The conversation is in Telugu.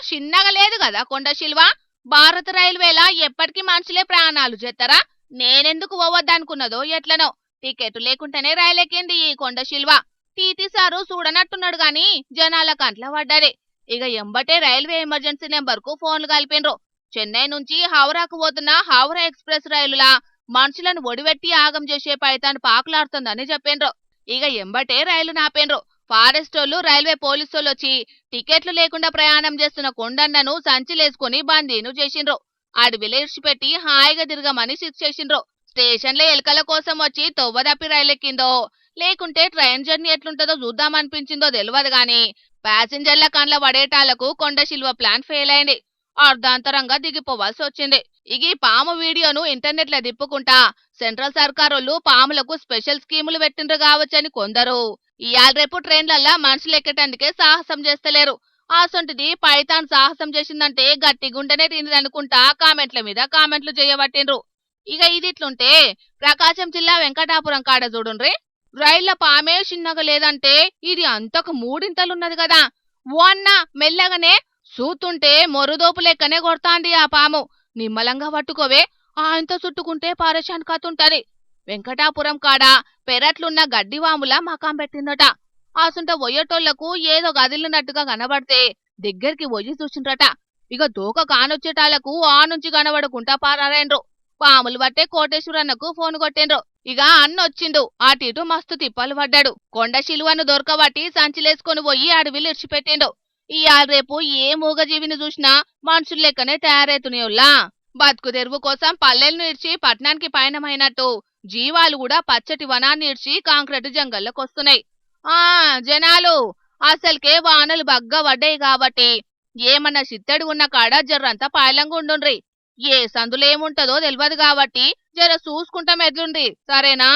చిన్నగా లేదు కదా కొండ శిల్వ. భారత రైల్వేలా ఎప్పటికీ మనుషులే ప్రయాణాలు చేస్తారా? నేనెందుకు పోవద్దనుకున్నదో ఎట్లనో టికెట్ లేకుంటేనే రైలెక్కింది ఈ కొండ శిల్వ. టీటీ సారు చూడనట్టున్నాడు గాని జనాల కంట్ల పడ్డది. ఇక ఎంబటే రైల్వే ఎమర్జెన్సీ నెంబర్ కు ఫోన్లు కలిపిండ్రు. చెన్నై నుంచి హౌరాకు పోతున్న హౌరా ఎక్స్ప్రెస్ రైలులా మనుషులను ఒడివెట్టి ఆగం చేసే పైతాను పాకులాడుతుందని చెప్పిండ్రు. ఇక ఎంబటే రైలు నాపిండ్రు. ఫారెస్టోళ్లు రైల్వే పోలీసోళ్ళు వచ్చి టికెట్లు లేకుండా ప్రయాణం చేస్తున్న కొండన్నను సంచిలేసుకుని బందీను చేసిండ్రు. అడవిలో ఇడిచిపెట్టి హాయిగా తిరగమని శిక్ష చేసిండ్రు. స్టేషన్లో ఎలకల కోసం వచ్చి తొవ్వదప్పి రైలెక్కిందో లేకుంటే ట్రైన్ జర్నీ ఎట్లుంటుందో చూద్దామనిపించిందో తెలియదు గాని ప్యాసింజర్ల కండ్ల పడేటాలకు కొండ శిల్వ ప్లాన్ ఫెయిల్ అయింది. అర్ధాంతరంగా దిగిపోవాల్సి వచ్చింది. ఇక ఈ పాము వీడియోను ఇంటర్నెట్ లో తిప్పుకుంటా సెంట్రల్ సర్కారోళ్ళు పాములకు స్పెషల్ స్కీములు పెట్టిండ్రు కావచ్చని కొందరు, ఇయాల రేపు ట్రైన్లల్లా మనుషులు ఎక్కటానికే సాహసం చేస్తలేరు. అసొంటిది పైతాన్ సాహసం చేసిందంటే గట్టి గుండెనే తిందనుకుంటా కామెంట్ల మీద కామెంట్లు చేయబట్టిండ్రు. ఇక ఇదిట్లుంటే ప్రకాశం జిల్లా వెంకటాపురం కాడ చూడుండ్రి, రైళ్ల పామే చిన్నగా లేదంటే ఇది అంతకు మూడింతలున్నది కదా. ఓ అన్న మెల్లగానే సూతుంటే మొరుదోపు లెక్కనే కొడతాంది ఆ పాము. నిమ్మలంగా పట్టుకోవే, ఆయనతో చుట్టుకుంటే పారేషాన్ కతుంటది. వెంకటాపురం కాడ పెరట్లున్న గడ్డివాములా మకాం పెట్టిందట. ఆసుంట వొయ్యటోళ్లకు ఏదో గదిలినట్టుగా కనబడితే దగ్గరికి వొయ్యి చూసిండ్రట. ఇక దోక కానొచ్చేటాళ్లకు ఆ నుంచి కనబడుకుంటా పారారైండ్రు. పాములు పట్టే కోటేశ్వరన్నకు ఫోన్ కొట్టిండ్రు. ఇక అన్నొచ్చిండు. అటిటు మస్తు తిప్పలు పడ్డాడు. కొండ శిలువను దొరకబట్టి సంచిలేసుకొని పోయి అడవిలు ఇడిచిపెట్టిండు. ఇయాల రేపు ఏ మూగజీవిని చూసినా మనుషులు లెక్కనే తయారైతున్నాయోల్లా. బతుకు తెరువు కోసం పల్లెలను ఇడ్చి పట్నానికి పయనమైనట్టు జీవాలు కూడా పచ్చటి వనాన్ని ఇడ్చి కాంక్రీటు జంగల్లోకొస్తున్నాయి. జనాలు అసలుకే వానలు బగ్గా పడ్డాయి కాబట్టి ఏమన్నా చిత్తడి ఉన్న కాడ జర్రంతా పాయలంగా ఉండుండ్రి. ఏ సందులేముంటదో తెలియదు కాబట్టి జర చూసుకుంటాం ఎట్లుండ్రి, సరేనా?